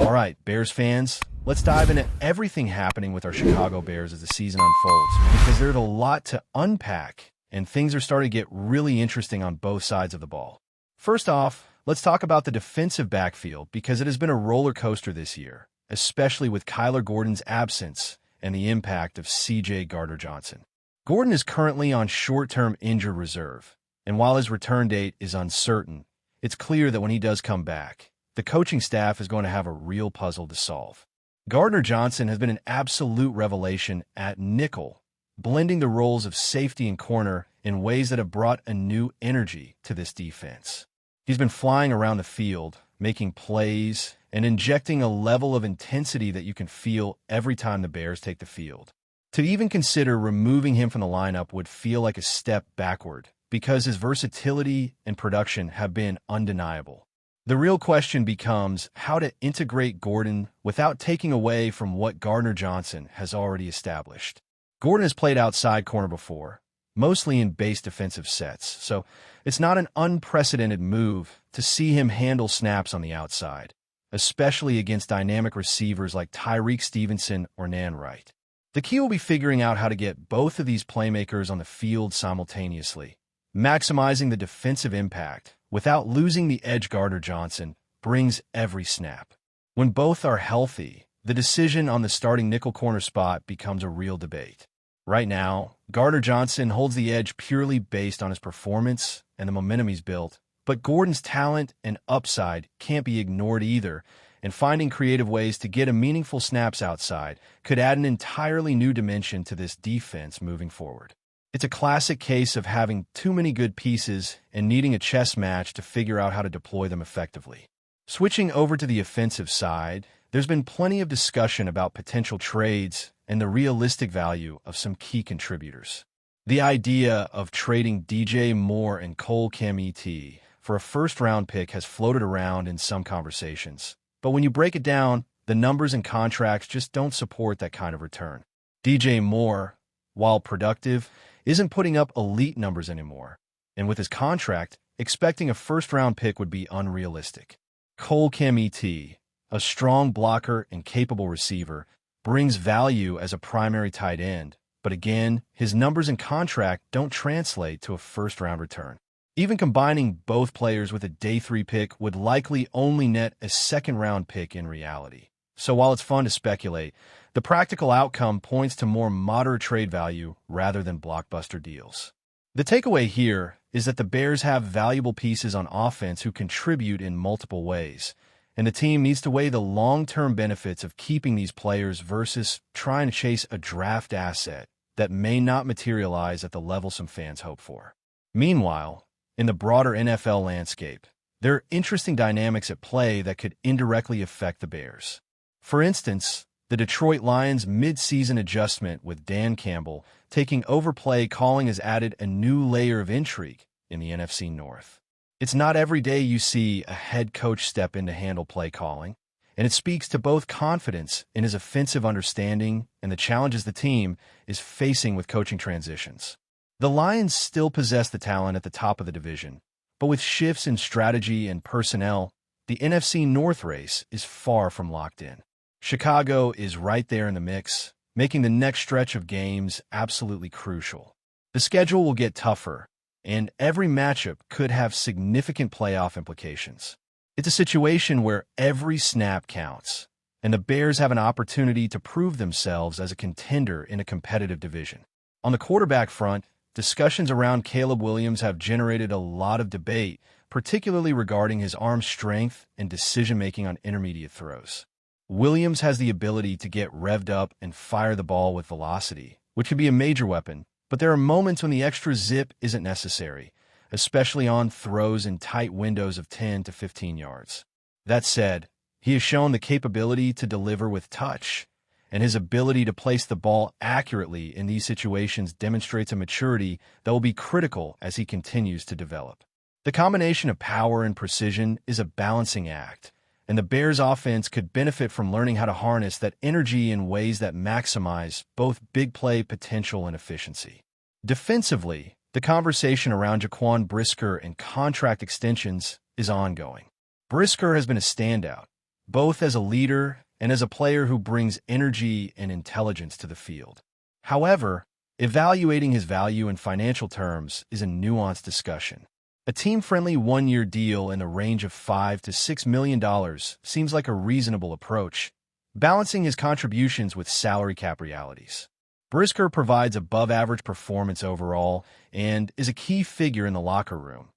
All right, Bears fans, let's dive into everything happening with our Chicago Bears as the season unfolds, because there's a lot to unpack, and things are starting to get really interesting on both sides of the ball. First off, let's talk about the defensive backfield, because it has been a roller coaster this year, especially with Kyler Gordon's absence and the impact of C.J. Gardner-Johnson. Gordon is currently on short-term injured reserve, and while his return date is uncertain, it's clear that when he does come back, the coaching staff is going to have a real puzzle to solve. Gardner-Johnson has been an absolute revelation at nickel, blending the roles of safety and corner in ways that have brought a new energy to this defense. He's been flying around the field, making plays, and injecting a level of intensity that you can feel every time the Bears take the field. To even consider removing him from the lineup would feel like a step backward, because his versatility and production have been undeniable. The real question becomes how to integrate Gordon without taking away from what Gardner-Johnson has already established. Gordon has played outside corner before, mostly in base defensive sets, so it's not an unprecedented move to see him handle snaps on the outside, especially against dynamic receivers like Tyreek Stevenson or Nan Wright. The key will be figuring out how to get both of these playmakers on the field simultaneously. Maximizing the defensive impact without losing the edge Gardner-Johnson brings every snap. When both are healthy, the decision on the starting nickel corner spot becomes a real debate. Right now, Gardner-Johnson holds the edge purely based on his performance and the momentum he's built, but Gordon's talent and upside can't be ignored either, and finding creative ways to get a meaningful snaps outside could add an entirely new dimension to this defense moving forward. It's a classic case of having too many good pieces and needing a chess match to figure out how to deploy them effectively. Switching over to the offensive side, there's been plenty of discussion about potential trades and the realistic value of some key contributors. The idea of trading DJ Moore and Cole Kmet for a first-round pick has floated around in some conversations, but when you break it down, the numbers and contracts just don't support that kind of return. DJ Moore, while productive, isn't putting up elite numbers anymore, and with his contract, expecting a first-round pick would be unrealistic. Cole Kmet, a strong blocker and capable receiver, brings value as a primary tight end, but again, his numbers and contract don't translate to a first-round return. Even combining both players with a day 3 pick would likely only net a second-round pick in reality. So while it's fun to speculate, the practical outcome points to more moderate trade value rather than blockbuster deals. The takeaway here is that the Bears have valuable pieces on offense who contribute in multiple ways, and the team needs to weigh the long-term benefits of keeping these players versus trying to chase a draft asset that may not materialize at the level some fans hope for. Meanwhile, in the broader NFL landscape, there are interesting dynamics at play that could indirectly affect the Bears. For instance, the Detroit Lions' mid-season adjustment with Dan Campbell taking over play calling has added a new layer of intrigue in the NFC North. It's not every day you see a head coach step in to handle play calling, and it speaks to both confidence in his offensive understanding and the challenges the team is facing with coaching transitions. The Lions still possess the talent at the top of the division, but with shifts in strategy and personnel, the NFC North race is far from locked in. Chicago is right there in the mix, making the next stretch of games absolutely crucial. The schedule will get tougher, and every matchup could have significant playoff implications. It's a situation where every snap counts, and the Bears have an opportunity to prove themselves as a contender in a competitive division. On the quarterback front, discussions around Caleb Williams have generated a lot of debate, particularly regarding his arm strength and decision-making on intermediate throws. Williams has the ability to get revved up and fire the ball with velocity, which could be a major weapon, but there are moments when the extra zip isn't necessary, especially on throws in tight windows of 10 to 15 yards. That said, he has shown the capability to deliver with touch, and his ability to place the ball accurately in these situations demonstrates a maturity that will be critical as he continues to develop. The combination of power and precision is a balancing act, and the Bears' offense could benefit from learning how to harness that energy in ways that maximize both big play potential and efficiency. Defensively, the conversation around Jaquan Brisker and contract extensions is ongoing. Brisker has been a standout, both as a leader and as a player who brings energy and intelligence to the field. However, evaluating his value in financial terms is a nuanced discussion. A team-friendly one-year deal in the range of $5 to $6 million seems like a reasonable approach, balancing his contributions with salary cap realities. Brisker provides above-average performance overall and is a key figure in the locker room,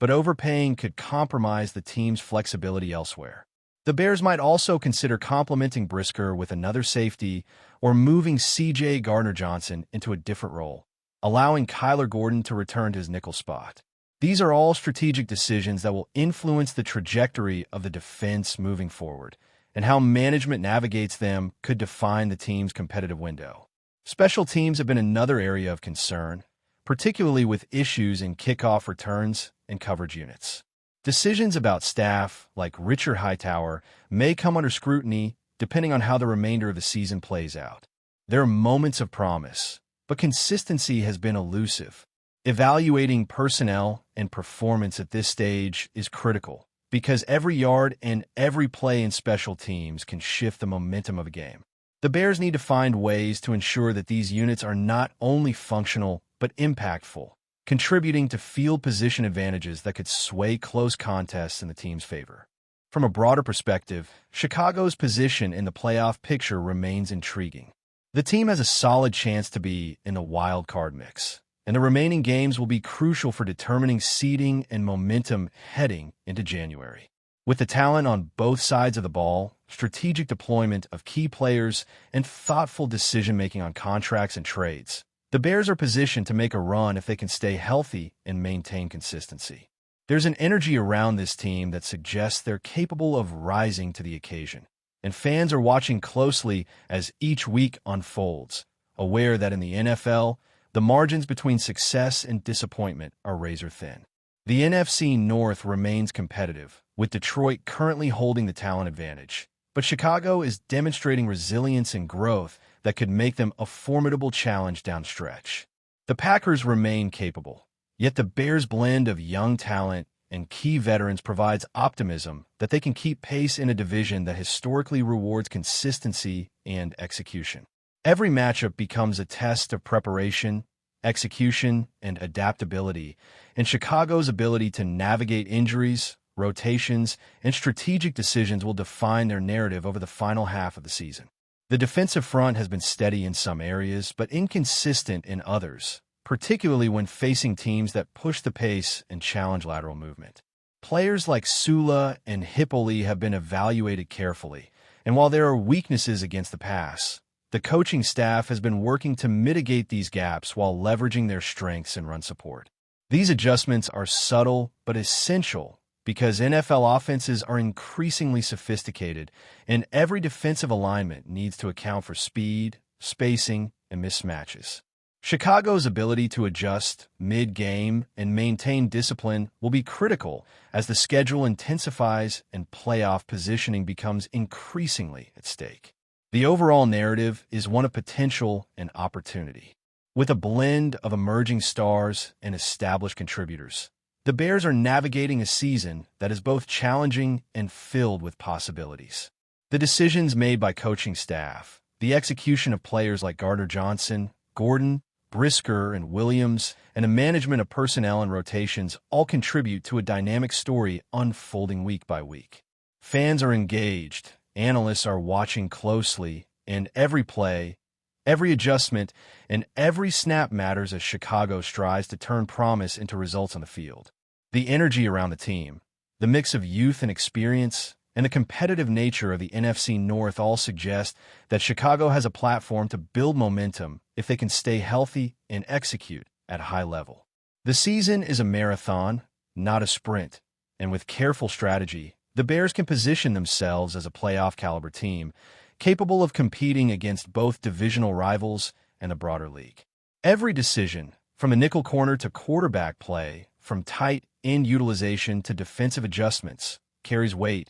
but overpaying could compromise the team's flexibility elsewhere. The Bears might also consider complementing Brisker with another safety or moving C.J. Gardner-Johnson into a different role, allowing Kyler Gordon to return to his nickel spot. These are all strategic decisions that will influence the trajectory of the defense moving forward, and how management navigates them could define the team's competitive window. Special teams have been another area of concern, particularly with issues in kickoff returns and coverage units. Decisions about staff, like Richard Hightower, may come under scrutiny depending on how the remainder of the season plays out. There are moments of promise, but consistency has been elusive. Evaluating personnel and performance at this stage is critical, because every yard and every play in special teams can shift the momentum of a game. The Bears need to find ways to ensure that these units are not only functional but impactful, contributing to field position advantages that could sway close contests in the team's favor. From a broader perspective, Chicago's position in the playoff picture remains intriguing. The team has a solid chance to be in the wild card mix, and the remaining games will be crucial for determining seeding and momentum heading into January. With the talent on both sides of the ball, strategic deployment of key players, and thoughtful decision-making on contracts and trades, the Bears are positioned to make a run if they can stay healthy and maintain consistency. There's an energy around this team that suggests they're capable of rising to the occasion, and fans are watching closely as each week unfolds, aware that in the NFL, the margins between success and disappointment are razor-thin. The NFC North remains competitive, with Detroit currently holding the talent advantage, but Chicago is demonstrating resilience and growth that could make them a formidable challenge down stretch. The Packers remain capable, yet the Bears' blend of young talent and key veterans provides optimism that they can keep pace in a division that historically rewards consistency and execution. Every matchup becomes a test of preparation, execution, and adaptability, and Chicago's ability to navigate injuries, rotations, and strategic decisions will define their narrative over the final half of the season. The defensive front has been steady in some areas, but inconsistent in others, particularly when facing teams that push the pace and challenge lateral movement. Players like Sula and Hippoly have been evaluated carefully, and while there are weaknesses against the pass, the coaching staff has been working to mitigate these gaps while leveraging their strengths and run support. These adjustments are subtle but essential because NFL offenses are increasingly sophisticated, and every defensive alignment needs to account for speed, spacing, and mismatches. Chicago's ability to adjust mid-game and maintain discipline will be critical as the schedule intensifies and playoff positioning becomes increasingly at stake. The overall narrative is one of potential and opportunity. With a blend of emerging stars and established contributors, the Bears are navigating a season that is both challenging and filled with possibilities. The decisions made by coaching staff, the execution of players like Gardner-Johnson, Gordon, Brisker, and Williams, and the management of personnel and rotations all contribute to a dynamic story unfolding week by week. Fans are engaged, analysts are watching closely, and every play, every adjustment, and every snap matters as Chicago strives to turn promise into results on the field. The energy around the team, the mix of youth and experience, and the competitive nature of the NFC North all suggest that Chicago has a platform to build momentum if they can stay healthy and execute at a high level. The season is a marathon, not a sprint, and with careful strategy, the Bears can position themselves as a playoff-caliber team, capable of competing against both divisional rivals and the broader league. Every decision, from a nickel corner to quarterback play, from tight end utilization to defensive adjustments, carries weight,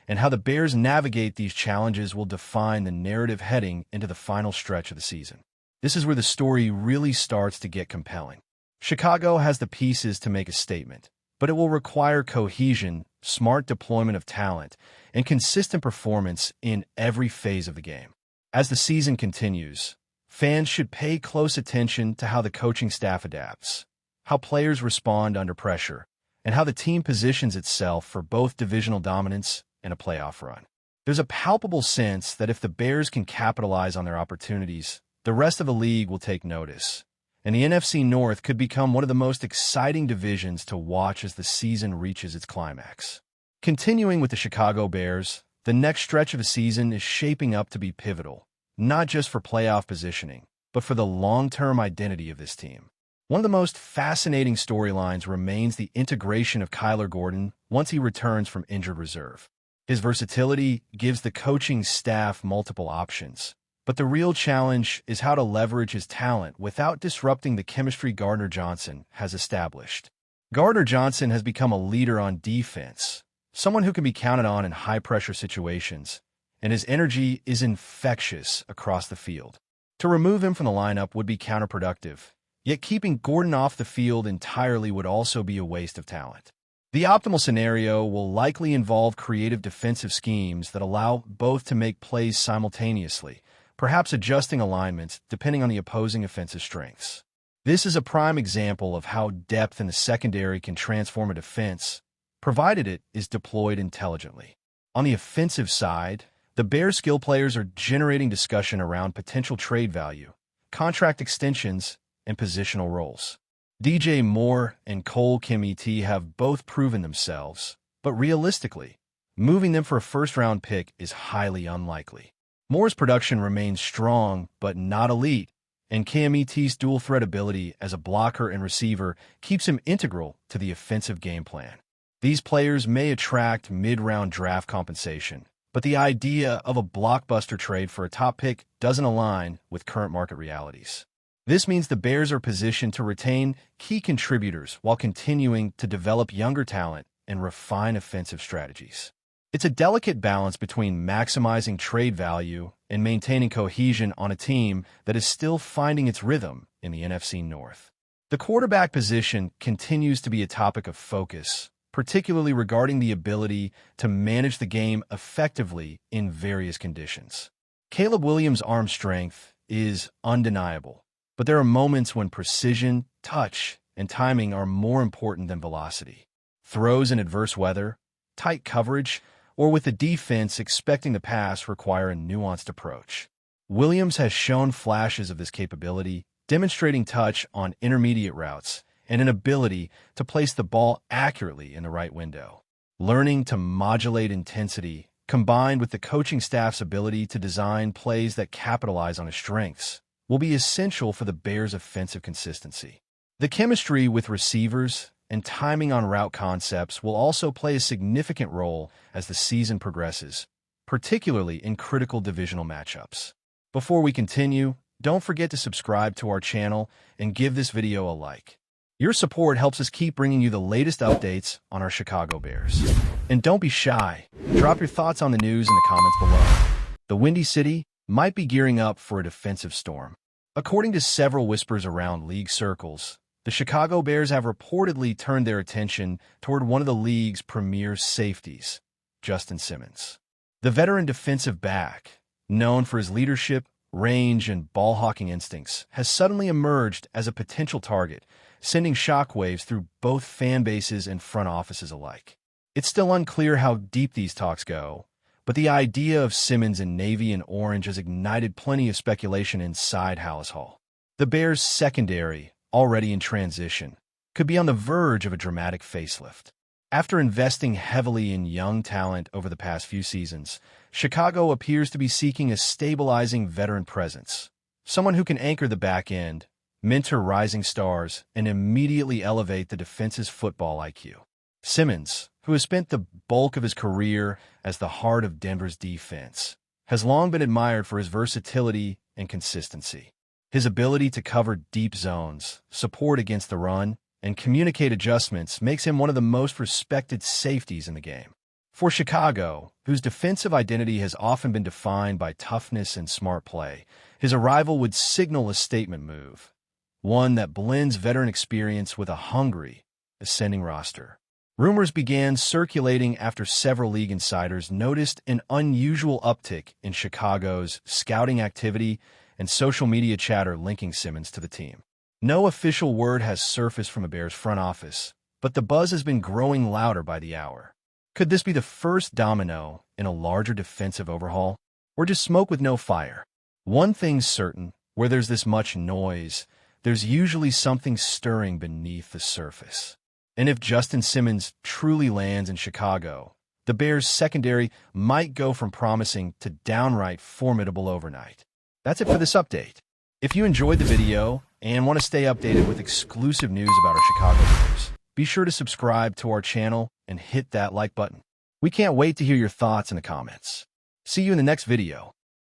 and how the Bears navigate these challenges will define the narrative heading into the final stretch of the season. This is where the story really starts to get compelling. Chicago has the pieces to make a statement, but it will require cohesion, smart deployment of talent, and consistent performance in every phase of the game. As the season continues, fans should pay close attention to how the coaching staff adapts, how players respond under pressure, and how the team positions itself for both divisional dominance and a playoff run. There's a palpable sense that if the Bears can capitalize on their opportunities, the rest of the league will take notice, and the NFC North could become one of the most exciting divisions to watch as the season reaches its climax. Continuing with the Chicago Bears, the next stretch of the season is shaping up to be pivotal, not just for playoff positioning, but for the long-term identity of this team. One of the most fascinating storylines remains the integration of Kyler Gordon once he returns from injured reserve. His versatility gives the coaching staff multiple options, but the real challenge is how to leverage his talent without disrupting the chemistry Gardner-Johnson has established. Gardner-Johnson has become a leader on defense, someone who can be counted on in high-pressure situations, and his energy is infectious across the field. To remove him from the lineup would be counterproductive, yet keeping Gordon off the field entirely would also be a waste of talent. The optimal scenario will likely involve creative defensive schemes that allow both to make plays simultaneously, perhaps adjusting alignments depending on the opposing offensive strengths. This is a prime example of how depth in the secondary can transform a defense, provided it is deployed intelligently. On the offensive side, the Bears' skill players are generating discussion around potential trade value, contract extensions, and positional roles. DJ Moore and Cole Kmet have both proven themselves, but realistically, moving them for a first-round pick is highly unlikely. Moore's production remains strong but not elite, and Kmet's dual-threat ability as a blocker and receiver keeps him integral to the offensive game plan. These players may attract mid-round draft compensation, but the idea of a blockbuster trade for a top pick doesn't align with current market realities. This means the Bears are positioned to retain key contributors while continuing to develop younger talent and refine offensive strategies. It's a delicate balance between maximizing trade value and maintaining cohesion on a team that is still finding its rhythm in the NFC North. The quarterback position continues to be a topic of focus, particularly regarding the ability to manage the game effectively in various conditions. Caleb Williams' arm strength is undeniable, but there are moments when precision, touch, and timing are more important than velocity. Throws in adverse weather, tight coverage, or with the defense expecting the pass require a nuanced approach. Williams has shown flashes of this capability, demonstrating touch on intermediate routes and an ability to place the ball accurately in the right window. Learning to modulate intensity, combined with the coaching staff's ability to design plays that capitalize on his strengths, will be essential for the Bears' offensive consistency. The chemistry with receivers and timing on route concepts will also play a significant role as the season progresses, particularly in critical divisional matchups. Before we continue, don't forget to subscribe to our channel and give this video a like. Your support helps us keep bringing you the latest updates on our Chicago Bears. And don't be shy. Drop your thoughts on the news in the comments below. The Windy City might be gearing up for a defensive storm. According to several whispers around league circles, the Chicago Bears have reportedly turned their attention toward one of the league's premier safeties, Justin Simmons. The veteran defensive back, known for his leadership, range, and ball-hawking instincts, has suddenly emerged as a potential target, sending shockwaves through both fan bases and front offices alike. It's still unclear how deep these talks go, but the idea of Simmons in navy and orange has ignited plenty of speculation inside Halas Hall. The Bears' secondary, already in transition, could be on the verge of a dramatic facelift. After investing heavily in young talent over the past few seasons, Chicago appears to be seeking a stabilizing veteran presence, someone who can anchor the back end, mentor rising stars, and immediately elevate the defense's football IQ. Simmons, who has spent the bulk of his career as the heart of Denver's defense, has long been admired for his versatility and consistency. His ability to cover deep zones, support against the run, and communicate adjustments makes him one of the most respected safeties in the game. For Chicago, whose defensive identity has often been defined by toughness and smart play, his arrival would signal a statement move, one that blends veteran experience with a hungry, ascending roster. Rumors began circulating after several league insiders noticed an unusual uptick in Chicago's scouting activity and social media chatter linking Simmons to the team. No official word has surfaced from the Bears front office, but the buzz has been growing louder by the hour. Could this be the first domino in a larger defensive overhaul? Or just smoke with no fire? One thing's certain, where there's this much noise, there's usually something stirring beneath the surface. And if Justin Simmons truly lands in Chicago, the Bears' secondary might go from promising to downright formidable overnight. That's it for this update. If you enjoyed the video and want to stay updated with exclusive news about our Chicago Bears, be sure to subscribe to our channel and hit that like button. We can't wait to hear your thoughts in the comments. See you in the next video.